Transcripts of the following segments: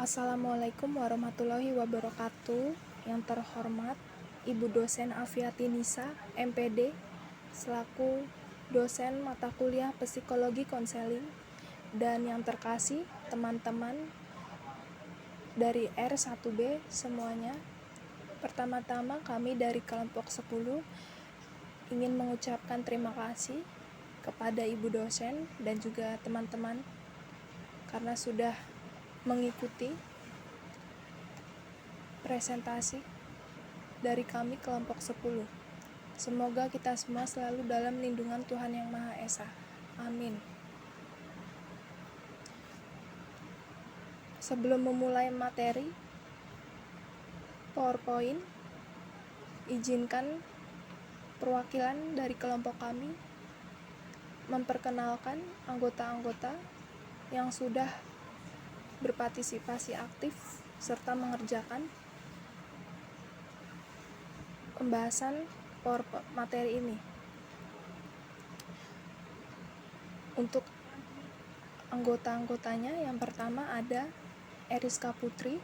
Assalamualaikum warahmatullahi wabarakatuh. Yang terhormat Ibu Dosen Afiati Nisa, MPD, selaku dosen mata kuliah Psikologi Konseling, dan yang terkasih teman-teman dari R1B semuanya. Pertama-tama kami dari kelompok 10 ingin mengucapkan terima kasih kepada Ibu dosen dan juga teman-teman karena sudah mengikuti presentasi dari kami kelompok 10. Semoga kita semua selalu dalam lindungan Tuhan Yang Maha Esa. Amin. Sebelum memulai materi PowerPoint, izinkan perwakilan dari kelompok kami memperkenalkan anggota-anggota yang sudah berpartisipasi aktif serta mengerjakan pembahasan materi ini. Untuk anggota-anggotanya, yang pertama ada Eriska Putri,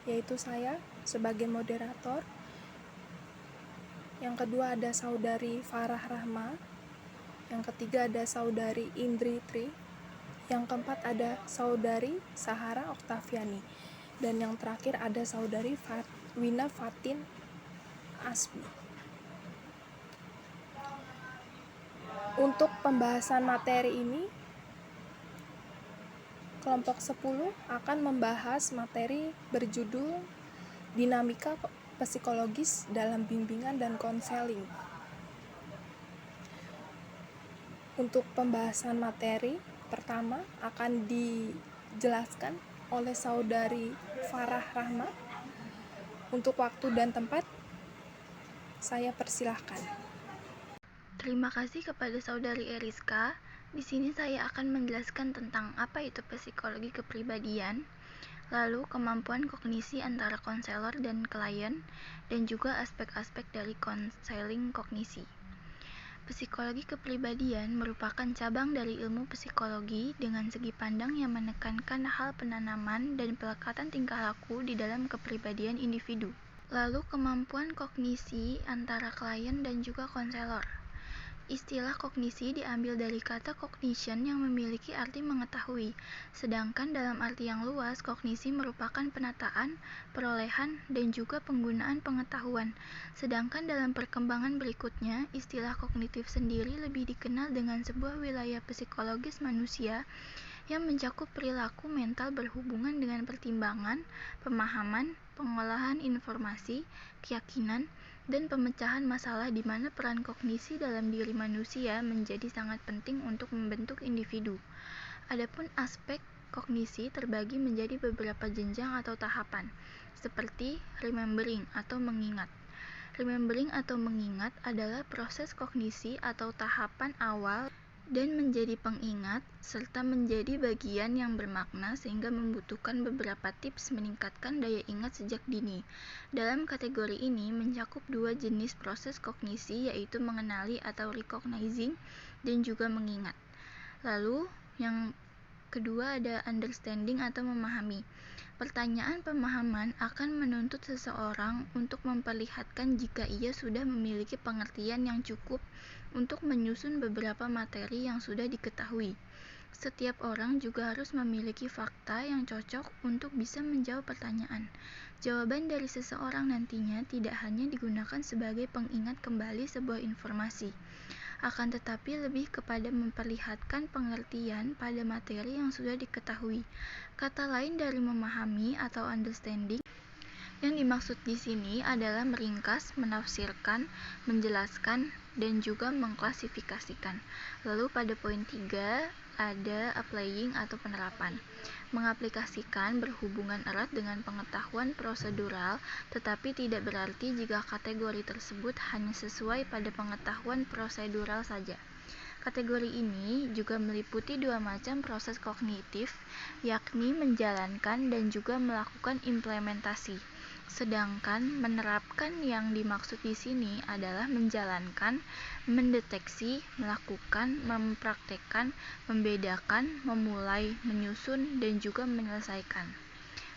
yaitu saya sebagai moderator. Yang kedua ada Saudari Farah Rahma. Yang ketiga ada Saudari Indri Tri. Yang keempat ada Saudari Sahara Oktaviani. Dan yang terakhir ada Saudari Wina Fatin Asmi. Untuk pembahasan materi ini, kelompok 10 akan membahas materi berjudul Dinamika Psikologis dalam Bimbingan dan Konseling. Untuk pembahasan materi pertama akan dijelaskan oleh Saudari Farah Rahma. Untuk waktu dan tempat, saya persilahkan. Terima kasih kepada Saudari Eriska. Di sini saya akan menjelaskan tentang apa itu psikologi kepribadian, lalu kemampuan kognisi antara konselor dan klien, dan juga aspek-aspek dari konseling kognisi. Psikologi kepribadian merupakan cabang dari ilmu psikologi dengan segi pandang yang menekankan hal penanaman dan pelekatan tingkah laku di dalam kepribadian individu. Lalu kemampuan kognisi antara klien dan juga konselor. Istilah kognisi diambil dari kata cognition yang memiliki arti mengetahui, sedangkan dalam arti yang luas, kognisi merupakan penataan, perolehan, dan juga penggunaan pengetahuan. Sedangkan dalam perkembangan berikutnya, istilah kognitif sendiri lebih dikenal dengan sebuah wilayah psikologis manusia yang mencakup perilaku mental berhubungan dengan pertimbangan, pemahaman, pengolahan informasi, keyakinan, dan pemecahan masalah di mana peran kognisi dalam diri manusia menjadi sangat penting untuk membentuk individu. Adapun aspek kognisi terbagi menjadi beberapa jenjang atau tahapan, seperti remembering atau mengingat. Remembering atau mengingat adalah proses kognisi atau tahapan awal dan menjadi pengingat, serta menjadi bagian yang bermakna sehingga membutuhkan beberapa tips meningkatkan daya ingat sejak dini. Dalam kategori ini mencakup dua jenis proses kognisi, yaitu mengenali atau recognizing dan juga mengingat. Lalu yang kedua ada understanding atau memahami. Pertanyaan pemahaman akan menuntut seseorang untuk memperlihatkan jika ia sudah memiliki pengertian yang cukup untuk menyusun beberapa materi yang sudah diketahui. Setiap orang juga harus memiliki fakta yang cocok untuk bisa menjawab pertanyaan. Jawaban dari seseorang nantinya tidak hanya digunakan sebagai pengingat kembali sebuah informasi, akan tetapi lebih kepada memperlihatkan pengertian pada materi yang sudah diketahui. Kata lain dari memahami atau understanding yang dimaksud di sini adalah meringkas, menafsirkan, menjelaskan, dan juga mengklasifikasikan. Lalu pada poin 3 ada applying atau penerapan. Mengaplikasikan berhubungan erat dengan pengetahuan prosedural, tetapi tidak berarti jika kategori tersebut hanya sesuai pada pengetahuan prosedural saja. Kategori ini juga meliputi dua macam proses kognitif, yakni menjalankan dan juga melakukan implementasi. Sedangkan menerapkan yang dimaksud di sini adalah menjalankan, mendeteksi, melakukan, mempraktekkan, membedakan, memulai, menyusun, dan juga menyelesaikan.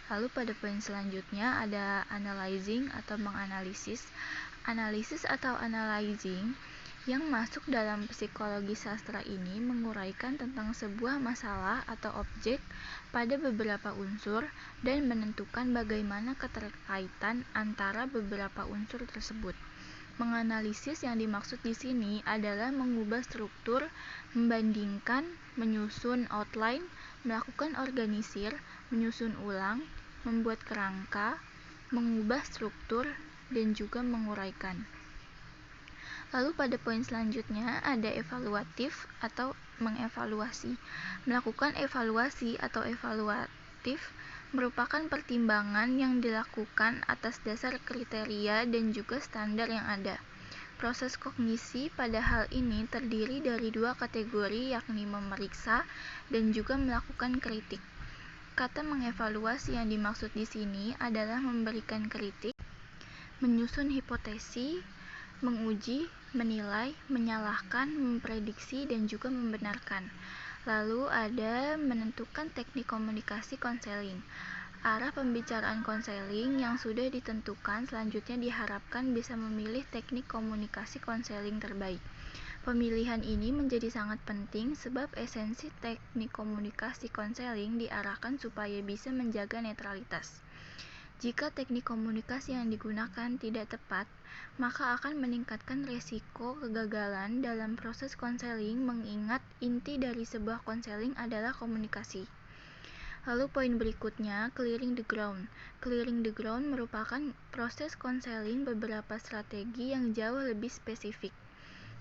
Lalu pada poin selanjutnya ada analyzing atau menganalisis. Analisis atau analyzing yang masuk dalam psikologi sastra ini menguraikan tentang sebuah masalah atau objek pada beberapa unsur dan menentukan bagaimana keterkaitan antara beberapa unsur tersebut. Menganalisis yang dimaksud di sini adalah mengubah struktur, membandingkan, menyusun outline, melakukan organisir, menyusun ulang, membuat kerangka, mengubah struktur, dan juga menguraikan. Lalu pada poin selanjutnya ada evaluatif atau mengevaluasi. Melakukan evaluasi atau evaluatif merupakan pertimbangan yang dilakukan atas dasar kriteria dan juga standar yang ada. Proses kognisi pada hal ini terdiri dari dua kategori, yakni memeriksa dan juga melakukan kritik. Kata mengevaluasi yang dimaksud di sini adalah memberikan kritik, menyusun hipotesi, menguji, menilai, menyalahkan, memprediksi, dan juga membenarkan. Lalu ada menentukan teknik komunikasi konseling. Arah pembicaraan konseling yang sudah ditentukan selanjutnya diharapkan bisa memilih teknik komunikasi konseling terbaik. Pemilihan ini menjadi sangat penting sebab esensi teknik komunikasi konseling diarahkan supaya bisa menjaga netralitas. Jika teknik komunikasi yang digunakan tidak tepat, maka akan meningkatkan resiko kegagalan dalam proses konseling mengingat inti dari sebuah konseling adalah komunikasi. Lalu poin berikutnya, clearing the ground. Clearing the ground merupakan proses konseling beberapa strategi yang jauh lebih spesifik.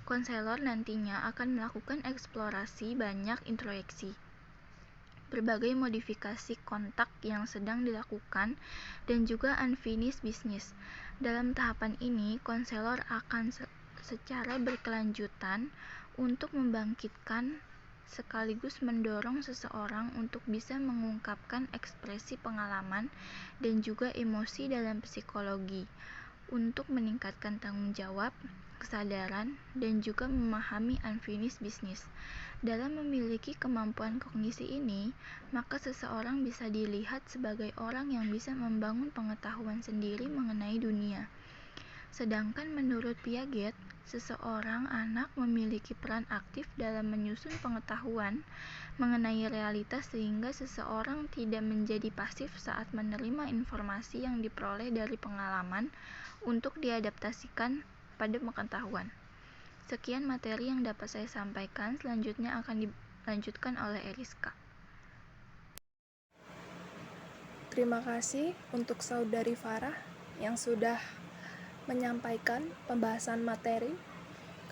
Konselor nantinya akan melakukan eksplorasi banyak introyeksi, berbagai modifikasi kontak yang sedang dilakukan, dan juga unfinished business. Dalam tahapan ini, konselor akan secara berkelanjutan untuk membangkitkan sekaligus mendorong seseorang untuk bisa mengungkapkan ekspresi pengalaman dan juga emosi dalam psikologi untuk meningkatkan tanggung jawab, kesadaran, dan juga memahami unfinished business. Dalam memiliki kemampuan kognisi ini, maka seseorang bisa dilihat sebagai orang yang bisa membangun pengetahuan sendiri mengenai dunia. Sedangkan menurut Piaget, seseorang anak memiliki peran aktif dalam menyusun pengetahuan mengenai realitas sehingga seseorang tidak menjadi pasif saat menerima informasi yang diperoleh dari pengalaman untuk diadaptasikan pada pengetahuan. Sekian materi yang dapat saya sampaikan, selanjutnya akan dilanjutkan oleh Eriska. Terima kasih untuk Saudari Farah yang sudah menyampaikan pembahasan materi.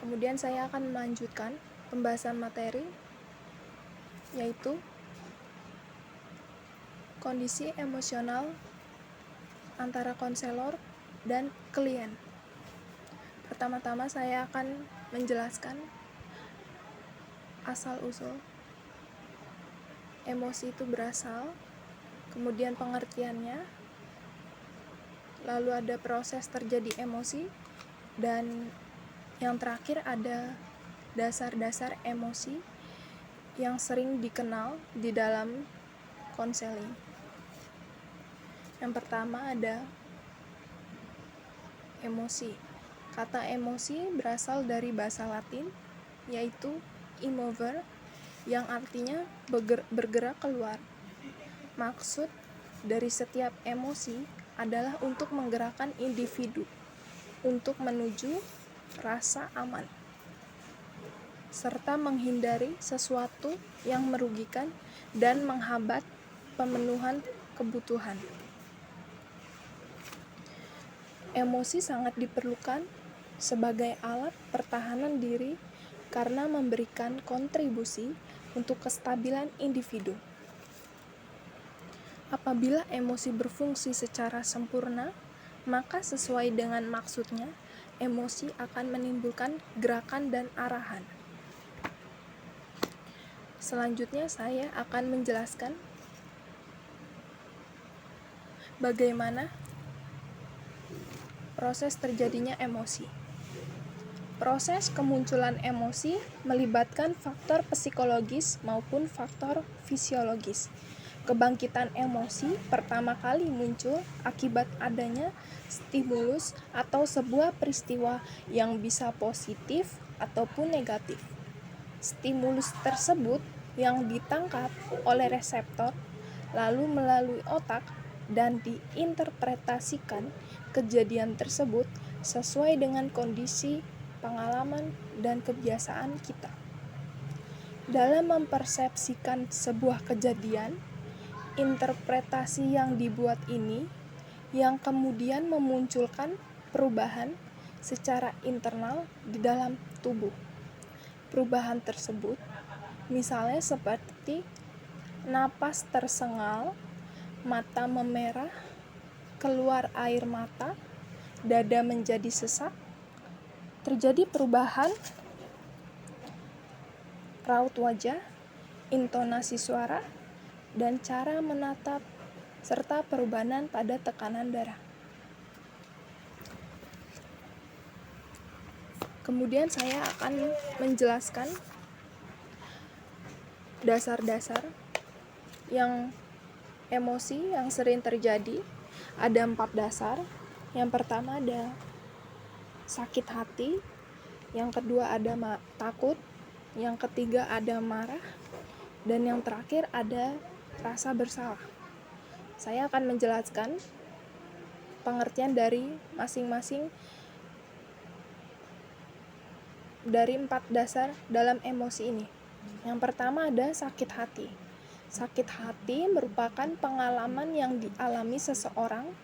Kemudian saya akan melanjutkan pembahasan materi, yaitu kondisi emosional antara konselor dan klien. Pertama-tama saya akan menjelaskan asal-usul emosi itu berasal, kemudian pengertiannya, lalu ada proses terjadi emosi, dan yang terakhir ada dasar-dasar emosi yang sering dikenal di dalam konseling. Yang pertama ada emosi. Kata emosi berasal dari bahasa Latin, yaitu immover, yang artinya bergerak keluar. Maksud dari setiap emosi adalah untuk menggerakkan individu untuk menuju rasa aman, serta menghindari sesuatu yang merugikan dan menghambat pemenuhan kebutuhan. Emosi sangat diperlukan sebagai alat pertahanan diri karena memberikan kontribusi untuk kestabilan individu. Apabila emosi berfungsi secara sempurna, maka sesuai dengan maksudnya, emosi akan menimbulkan gerakan dan arahan. Selanjutnya saya akan menjelaskan bagaimana Proses terjadinya emosi. Proses kemunculan emosi melibatkan faktor psikologis maupun faktor fisiologis. Kebangkitan emosi pertama kali muncul akibat adanya stimulus atau sebuah peristiwa yang bisa positif ataupun negatif. Stimulus tersebut yang ditangkap oleh reseptor lalu melalui otak dan diinterpretasikan kejadian tersebut sesuai dengan kondisi, pengalaman, dan kebiasaan kita. Dalam mempersepsikan sebuah kejadian, interpretasi yang dibuat ini yang kemudian memunculkan perubahan secara internal di dalam tubuh. Perubahan tersebut misalnya seperti napas tersengal, mata memerah, keluar air mata, dada menjadi sesak, terjadi perubahan raut wajah, intonasi suara, dan cara menatap, serta perubahan pada tekanan darah. Kemudian saya akan menjelaskan dasar-dasar yang emosi yang sering terjadi. Ada 4 dasar. Yang pertama ada sakit hati, yang kedua ada takut, yang ketiga ada marah, dan yang terakhir ada rasa bersalah. Saya akan menjelaskan pengertian dari masing-masing dari 4 dasar dalam emosi ini. Yang pertama ada sakit hati. Sakit hati merupakan pengalaman yang dialami seseorang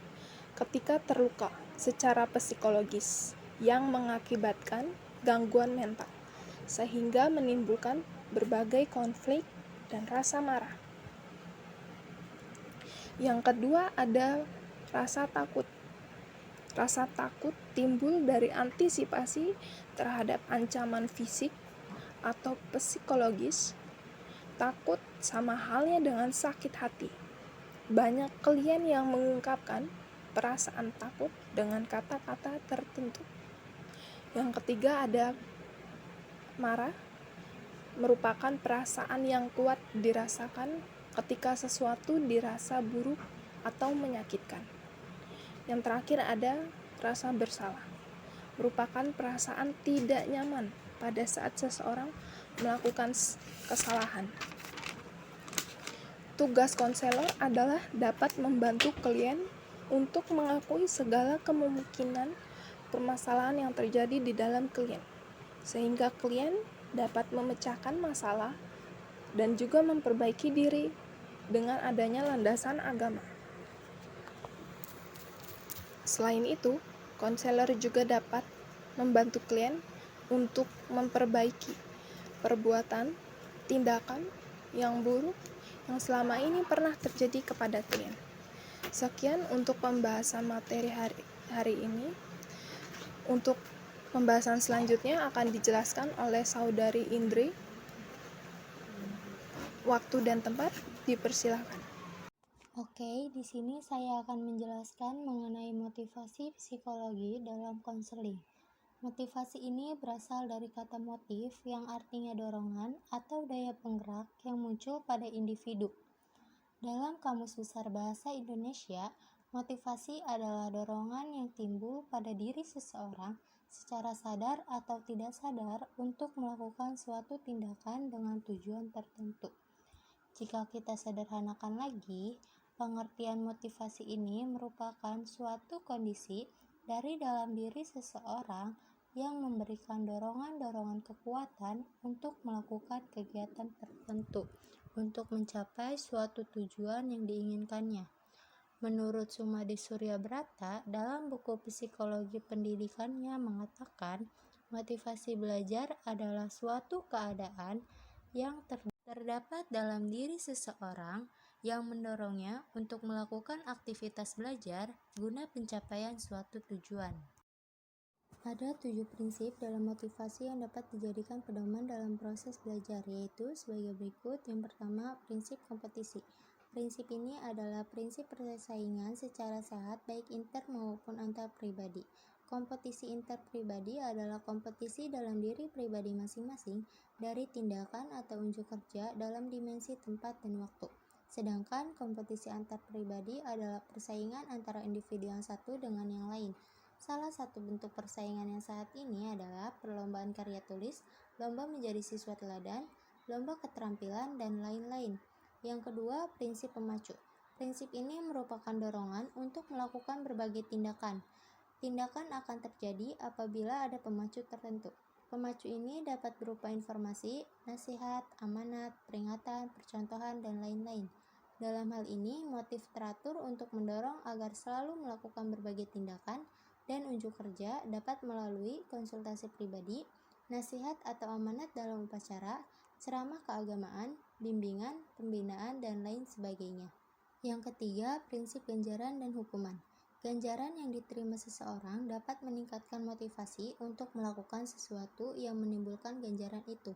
ketika terluka secara psikologis yang mengakibatkan gangguan mental, sehingga menimbulkan berbagai konflik dan rasa marah. Yang kedua ada rasa takut. Rasa takut timbul dari antisipasi terhadap ancaman fisik atau psikologis. Takut sama halnya dengan sakit hati. Banyak klien yang mengungkapkan perasaan takut dengan kata-kata tertentu. Yang ketiga ada marah, merupakan perasaan yang kuat dirasakan ketika sesuatu dirasa buruk atau menyakitkan. Yang terakhir ada rasa bersalah, merupakan perasaan tidak nyaman pada saat seseorang melakukan kesalahan. Tugas konselor adalah dapat membantu klien untuk mengakui segala kemungkinan permasalahan yang terjadi di dalam klien, sehingga klien dapat memecahkan masalah dan juga memperbaiki diri dengan adanya landasan agama. Selain itu, konselor juga dapat membantu klien untuk memperbaiki perbuatan, tindakan yang buruk yang selama ini pernah terjadi kepada klien. Sekian untuk pembahasan materi hari ini. Untuk pembahasan selanjutnya akan dijelaskan oleh Saudari Indri. Waktu dan tempat dipersilakan. Oke, di sini saya akan menjelaskan mengenai motivasi psikologi dalam konseling. Motivasi ini berasal dari kata motif yang artinya dorongan atau daya penggerak yang muncul pada individu. Dalam Kamus Besar Bahasa Indonesia, motivasi adalah dorongan yang timbul pada diri seseorang secara sadar atau tidak sadar untuk melakukan suatu tindakan dengan tujuan tertentu. Jika kita sederhanakan lagi, pengertian motivasi ini merupakan suatu kondisi dari dalam diri seseorang yang memberikan dorongan-dorongan kekuatan untuk melakukan kegiatan tertentu untuk mencapai suatu tujuan yang diinginkannya. Menurut Sumadi Suryabrata, dalam buku Psikologi Pendidikannya mengatakan, motivasi belajar adalah suatu keadaan yang terdapat dalam diri seseorang yang mendorongnya untuk melakukan aktivitas belajar guna pencapaian suatu tujuan. Ada 7 prinsip dalam motivasi yang dapat dijadikan pedoman dalam proses belajar, yaitu sebagai berikut. Yang pertama, prinsip kompetisi. Prinsip ini adalah prinsip persaingan secara sehat baik inter maupun antar pribadi. Kompetisi interpribadi adalah kompetisi dalam diri pribadi masing-masing dari tindakan atau unjuk kerja dalam dimensi tempat dan waktu. Sedangkan kompetisi antar pribadi adalah persaingan antara individu yang satu dengan yang lain. Salah satu bentuk persaingan yang saat ini adalah perlombaan karya tulis, lomba menjadi siswa teladan, lomba keterampilan, dan lain-lain. Yang kedua, prinsip pemacu. Prinsip ini merupakan dorongan untuk melakukan berbagai tindakan. Tindakan akan terjadi apabila ada pemacu tertentu. Pemacu ini dapat berupa informasi, nasihat, amanat, peringatan, percontohan, dan lain-lain. Dalam hal ini, motif teratur untuk mendorong agar selalu melakukan berbagai tindakan dan unjuk kerja dapat melalui konsultasi pribadi, nasihat atau amanat dalam upacara, ceramah keagamaan, bimbingan, pembinaan, dan lain sebagainya. Yang ketiga, prinsip ganjaran dan hukuman. Ganjaran yang diterima seseorang dapat meningkatkan motivasi untuk melakukan sesuatu yang menimbulkan ganjaran itu.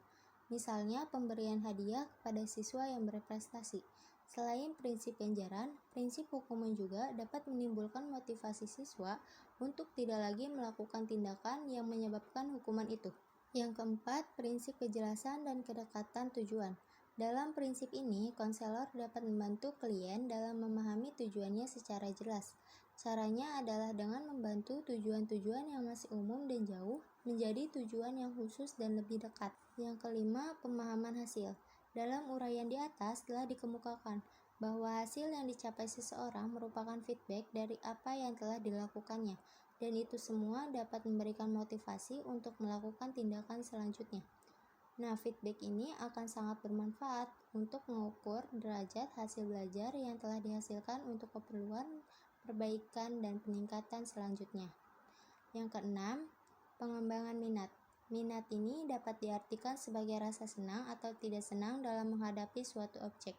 Misalnya, pemberian hadiah kepada siswa yang berprestasi. Selain prinsip ganjaran, prinsip hukuman juga dapat menimbulkan motivasi siswa untuk tidak lagi melakukan tindakan yang menyebabkan hukuman itu. Yang keempat, prinsip kejelasan dan kedekatan tujuan. Dalam prinsip ini, konselor dapat membantu klien dalam memahami tujuannya secara jelas. Caranya adalah dengan membantu tujuan-tujuan yang masih umum dan jauh menjadi tujuan yang khusus dan lebih dekat. Yang kelima, pemahaman hasil. Dalam uraian di atas telah dikemukakan bahwa hasil yang dicapai seseorang merupakan feedback dari apa yang telah dilakukannya, dan itu semua dapat memberikan motivasi untuk melakukan tindakan selanjutnya. Nah, feedback ini akan sangat bermanfaat untuk mengukur derajat hasil belajar yang telah dihasilkan untuk keperluan perbaikan dan peningkatan selanjutnya. Yang keenam, pengembangan minat. Minat ini dapat diartikan sebagai rasa senang atau tidak senang dalam menghadapi suatu objek.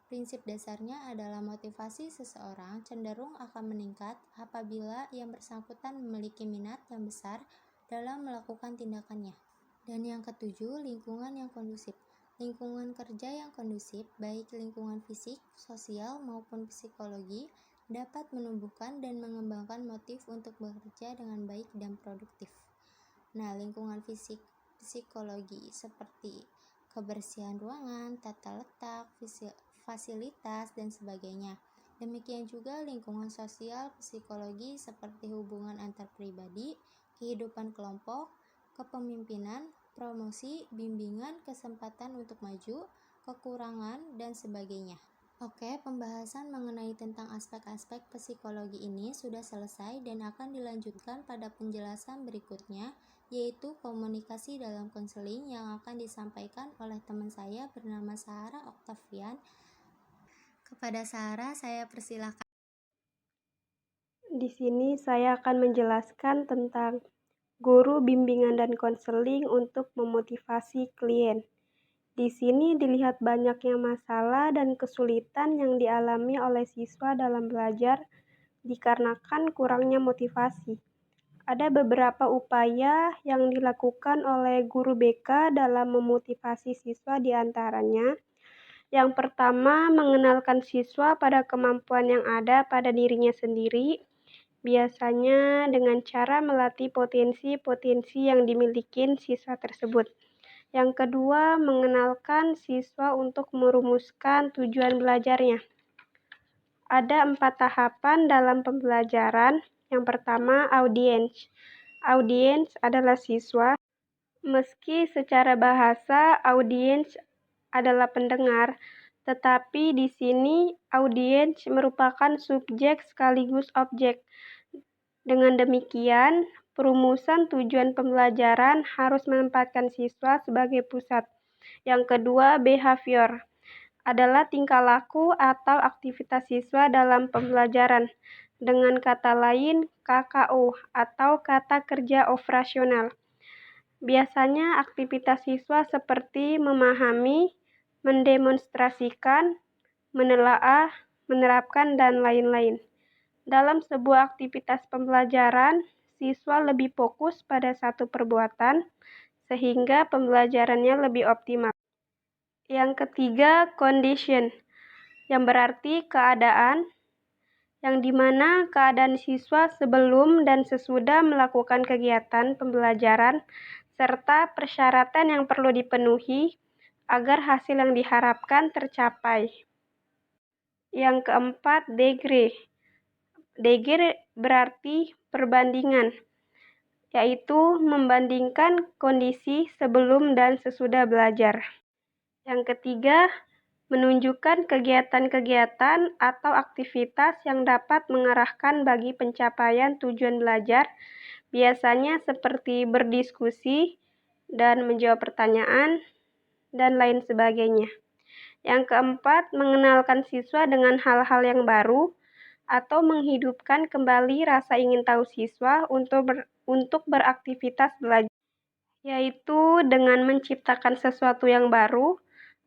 Prinsip dasarnya adalah motivasi seseorang cenderung akan meningkat apabila yang bersangkutan memiliki minat yang besar dalam melakukan tindakannya. Dan yang ketujuh, lingkungan yang kondusif. Lingkungan kerja yang kondusif, baik lingkungan fisik, sosial, maupun psikologi, dapat menumbuhkan dan mengembangkan motif untuk bekerja dengan baik dan produktif. Nah, lingkungan fisik, psikologi seperti kebersihan ruangan, tata letak, fasilitas, dan sebagainya. Demikian juga lingkungan sosial, psikologi seperti hubungan antar pribadi, kehidupan kelompok, kepemimpinan, promosi, bimbingan, kesempatan untuk maju, kekurangan, dan sebagainya. Oke, pembahasan mengenai tentang aspek-aspek psikologi ini sudah selesai dan akan dilanjutkan pada penjelasan berikutnya, yaitu komunikasi dalam konseling yang akan disampaikan oleh teman saya bernama Sahara Octavian. Kepada Sahara, saya persilakan. Di sini saya akan menjelaskan tentang guru bimbingan dan konseling untuk memotivasi klien. Di sini dilihat banyaknya masalah dan kesulitan yang dialami oleh siswa dalam belajar dikarenakan kurangnya motivasi. Ada beberapa upaya yang dilakukan oleh guru BK dalam memotivasi siswa, di antaranya. Yang pertama, mengenalkan siswa pada kemampuan yang ada pada dirinya sendiri, biasanya dengan cara melatih potensi-potensi yang dimiliki siswa tersebut. Yang kedua, mengenalkan siswa untuk merumuskan tujuan belajarnya. Ada 4 tahapan dalam pembelajaran. Yang pertama, audiens. Audiens adalah siswa. Meski secara bahasa audiens adalah pendengar, tetapi di sini audiens merupakan subjek sekaligus objek. Dengan demikian, perumusan tujuan pembelajaran harus menempatkan siswa sebagai pusat. Yang kedua, behavior adalah tingkah laku atau aktivitas siswa dalam pembelajaran. Dengan kata lain, KKO atau kata kerja operasional. Biasanya aktivitas siswa seperti memahami, mendemonstrasikan, menelaah, menerapkan, dan lain-lain. Dalam sebuah aktivitas pembelajaran, siswa lebih fokus pada satu perbuatan, sehingga pembelajarannya lebih optimal. Yang ketiga, condition yang berarti keadaan, yang dimana keadaan siswa sebelum dan sesudah melakukan kegiatan pembelajaran, serta persyaratan yang perlu dipenuhi agar hasil yang diharapkan tercapai. Yang keempat, degree. Degree berarti perbandingan, yaitu membandingkan kondisi sebelum dan sesudah belajar. Yang ketiga, menunjukkan kegiatan-kegiatan atau aktivitas yang dapat mengarahkan bagi pencapaian tujuan belajar, biasanya seperti berdiskusi dan menjawab pertanyaan, dan lain sebagainya. Yang keempat, mengenalkan siswa dengan hal-hal yang baru atau menghidupkan kembali rasa ingin tahu siswa untuk beraktivitas belajar, yaitu dengan menciptakan sesuatu yang baru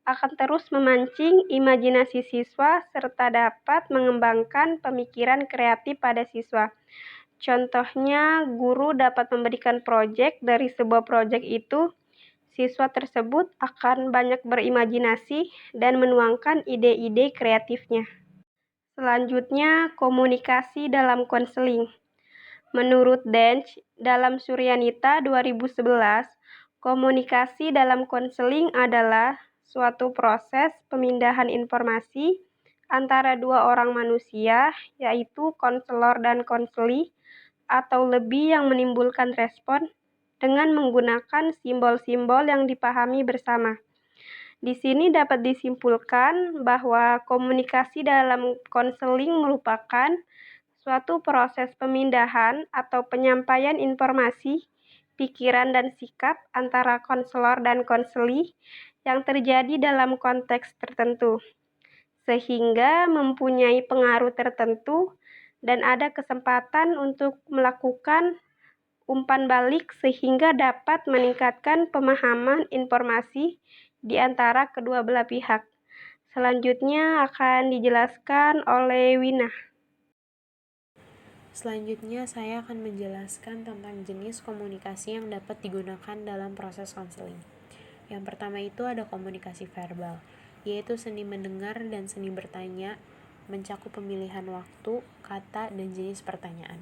akan terus memancing imajinasi siswa serta dapat mengembangkan pemikiran kreatif pada siswa. Contohnya, guru dapat memberikan proyek. Dari sebuah proyek itu, siswa tersebut akan banyak berimajinasi dan menuangkan ide-ide kreatifnya. Selanjutnya, komunikasi dalam konseling. Menurut Dench, dalam Suryanita 2011, komunikasi dalam konseling adalah suatu proses pemindahan informasi antara dua orang manusia, yaitu konselor dan konseli, atau lebih yang menimbulkan respon dengan menggunakan simbol-simbol yang dipahami bersama. Di sini dapat disimpulkan bahwa komunikasi dalam konseling merupakan suatu proses pemindahan atau penyampaian informasi, pikiran, dan sikap antara konselor dan konseli yang terjadi dalam konteks tertentu, sehingga mempunyai pengaruh tertentu dan ada kesempatan untuk melakukan umpan balik sehingga dapat meningkatkan pemahaman informasi di antara kedua belah pihak. Selanjutnya akan dijelaskan oleh Wina. Selanjutnya, saya akan menjelaskan tentang jenis komunikasi yang dapat digunakan dalam proses konseling. Yang pertama itu ada komunikasi verbal, yaitu seni mendengar dan seni bertanya, mencakup pemilihan waktu, kata, dan jenis pertanyaan.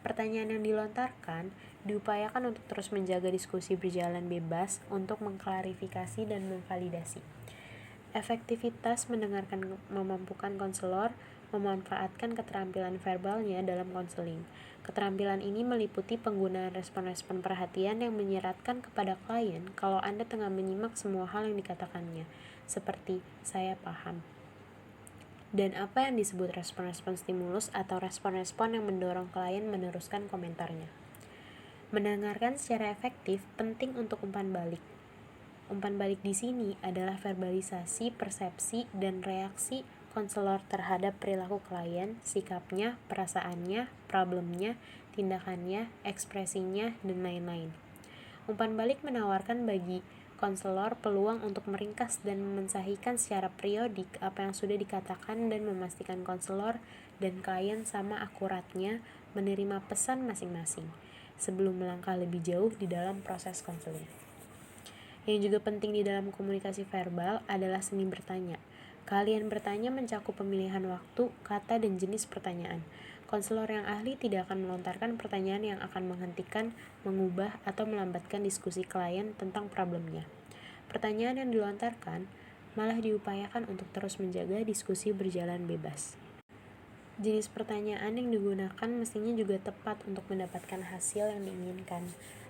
Pertanyaan yang dilontarkan diupayakan untuk terus menjaga diskusi berjalan bebas untuk mengklarifikasi dan memvalidasi. Efektivitas mendengarkan memampukan konselor memanfaatkan keterampilan verbalnya dalam konseling. Keterampilan ini meliputi penggunaan respon-respon perhatian yang menyeratkan kepada klien kalau Anda tengah menyimak semua hal yang dikatakannya, seperti "saya paham", dan apa yang disebut respon-respon stimulus atau respon-respon yang mendorong klien meneruskan komentarnya. Mendengarkan secara efektif penting untuk umpan balik. Umpan balik di sini adalah verbalisasi, persepsi, dan reaksi konselor terhadap perilaku klien, sikapnya, perasaannya, problemnya, tindakannya, ekspresinya, dan lain-lain. Umpan balik menawarkan bagi konselor peluang untuk meringkas dan memensahikan secara periodik apa yang sudah dikatakan dan memastikan konselor dan klien sama akuratnya menerima pesan masing-masing sebelum melangkah lebih jauh di dalam proses konseling. Yang juga penting di dalam komunikasi verbal adalah seni bertanya. Keahlian bertanya mencakup pemilihan waktu, kata, dan jenis pertanyaan. Konselor yang ahli tidak akan melontarkan pertanyaan yang akan menghentikan, mengubah, atau melambatkan diskusi klien tentang problemnya. Pertanyaan yang dilontarkan malah diupayakan untuk terus menjaga diskusi berjalan bebas. Jenis pertanyaan yang digunakan mestinya juga tepat untuk mendapatkan hasil yang diinginkan.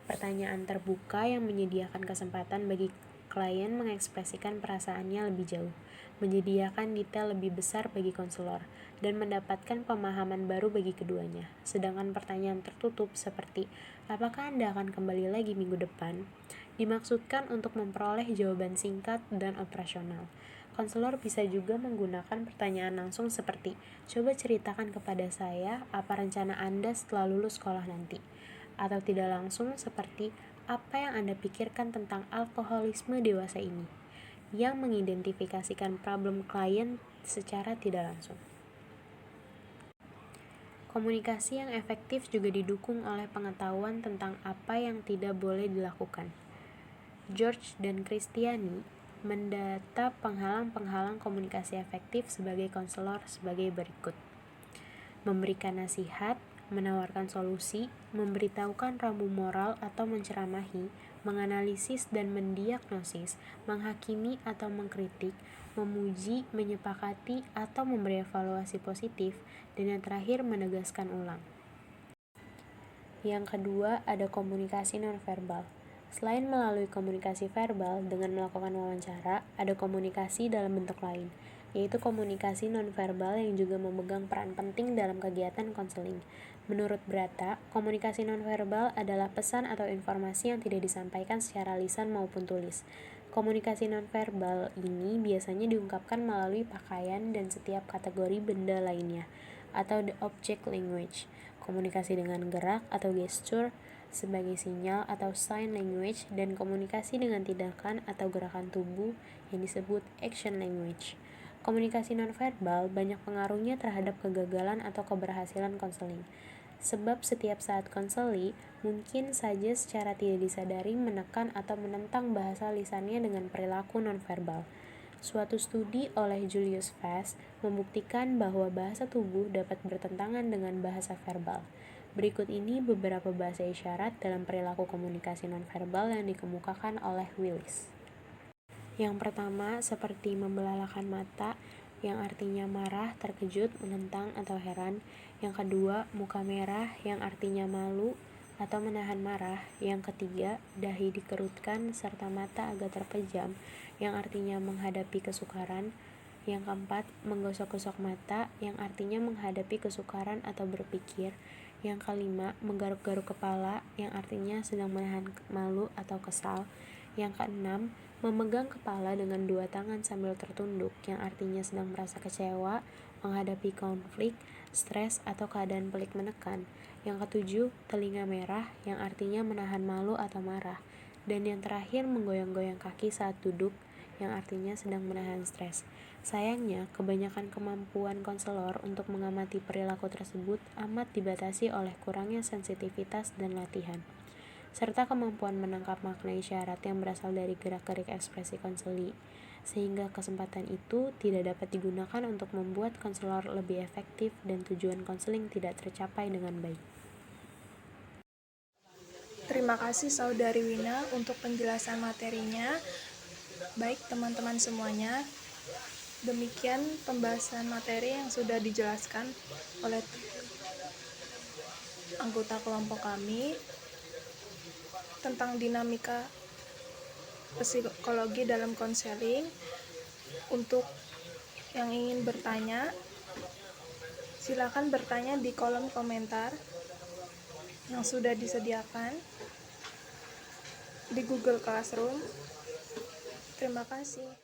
Pertanyaan terbuka yang menyediakan kesempatan bagi klien mengekspresikan perasaannya lebih jauh, menyediakan detail lebih besar bagi konselor, dan mendapatkan pemahaman baru bagi keduanya. Sedangkan pertanyaan tertutup seperti, apakah Anda akan kembali lagi minggu depan? Dimaksudkan untuk memperoleh jawaban singkat dan operasional. Konselor bisa juga menggunakan pertanyaan langsung seperti, coba ceritakan kepada saya apa rencana Anda setelah lulus sekolah nanti. Atau tidak langsung seperti, apa yang Anda pikirkan tentang alkoholisme dewasa ini, yang mengidentifikasikan problem klien secara tidak langsung. Komunikasi yang efektif juga didukung oleh pengetahuan tentang apa yang tidak boleh dilakukan. George dan Christiani Mendata penghalang-penghalang komunikasi efektif sebagai konselor sebagai berikut. Memberikan nasihat, menawarkan solusi, memberitahukan rambu moral atau menceramahi, menganalisis dan mendiagnosis, menghakimi atau mengkritik, memuji, menyepakati atau memberi evaluasi positif, dan yang terakhir menegaskan ulang. Yang kedua, ada komunikasi nonverbal. Selain melalui komunikasi verbal dengan melakukan wawancara, ada komunikasi dalam bentuk lain, yaitu komunikasi nonverbal yang juga memegang peran penting dalam kegiatan konseling. Menurut Brata, komunikasi nonverbal adalah pesan atau informasi yang tidak disampaikan secara lisan maupun tulis. Komunikasi nonverbal ini biasanya diungkapkan melalui pakaian dan setiap kategori benda lainnya, atau the object language. Komunikasi dengan gerak atau gesture sebagai sinyal atau sign language, dan komunikasi dengan tindakan atau gerakan tubuh yang disebut action language. Komunikasi nonverbal banyak pengaruhnya terhadap kegagalan atau keberhasilan konseling. Sebab setiap saat konseli mungkin saja secara tidak disadari menekan atau menentang bahasa lisannya dengan perilaku nonverbal. Suatu studi oleh Julius Fast membuktikan bahwa bahasa tubuh dapat bertentangan dengan bahasa verbal. Berikut ini beberapa bahasa isyarat dalam perilaku komunikasi nonverbal yang dikemukakan oleh Willis. Yang pertama, seperti membelalakan mata, yang artinya marah, terkejut, menentang, atau heran. Yang kedua, muka merah, yang artinya malu atau menahan marah. Yang ketiga, dahi dikerutkan serta mata agak terpejam, yang artinya menghadapi kesukaran. Yang keempat, menggosok-gosok mata, yang artinya menghadapi kesukaran atau berpikir. Yang kelima, menggaruk-garuk kepala, yang artinya sedang menahan malu atau kesal. Yang keenam, memegang kepala dengan dua tangan sambil tertunduk, yang artinya sedang merasa kecewa, menghadapi konflik, stres, atau keadaan pelik menekan. Yang ketujuh, telinga merah, yang artinya menahan malu atau marah. Dan yang terakhir, menggoyang-goyang kaki saat duduk, yang artinya sedang menahan stres. Sayangnya, kebanyakan kemampuan konselor untuk mengamati perilaku tersebut amat dibatasi oleh kurangnya sensitivitas dan latihan, serta kemampuan menangkap makna isyarat yang berasal dari gerak-gerik ekspresi konseli, sehingga kesempatan itu tidak dapat digunakan untuk membuat konselor lebih efektif dan tujuan konseling tidak tercapai dengan baik. Terima kasih Saudari Wina untuk penjelasan materinya. Baik teman-teman semuanya, demikian pembahasan materi yang sudah dijelaskan oleh anggota kelompok kami tentang dinamika psikologi dalam konseling. Untuk yang ingin bertanya, silakan bertanya di kolom komentar yang sudah disediakan di Google Classroom. Terima kasih.